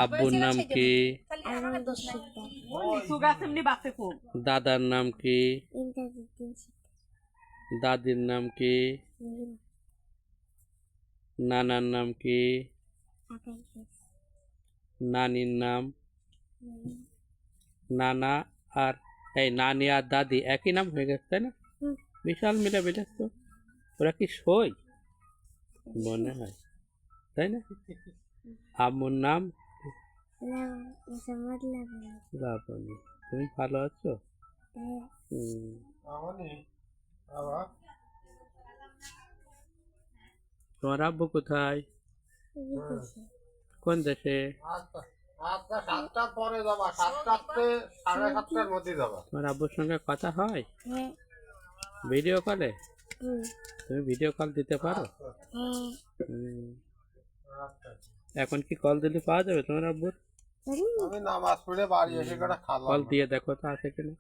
আব্বুর নাম কি? দাদার নাম কি? দাদির নাম কি? নানার নাম কি? নানির নাম? নানা আর নানি আর দাদি একই নাম হয়ে গেছে, তাই না? বিশাল মিলামিলা তো। ওরা কি সই মনে হয়, তাই না? আম্মুর নাম লাবণী। তুমি ভালো আছো? তোমার আব্বু কোথায়? কোন দেশে? তোমার আব্বুর সঙ্গে কথা হয় ভিডিও কলে? তুমি ভিডিও কল দিতে পারো? এখন কি কল দিলে পাওয়া যাবে তোমার আব্বুর? কল দিয়ে দেখো তো আছে কিনা।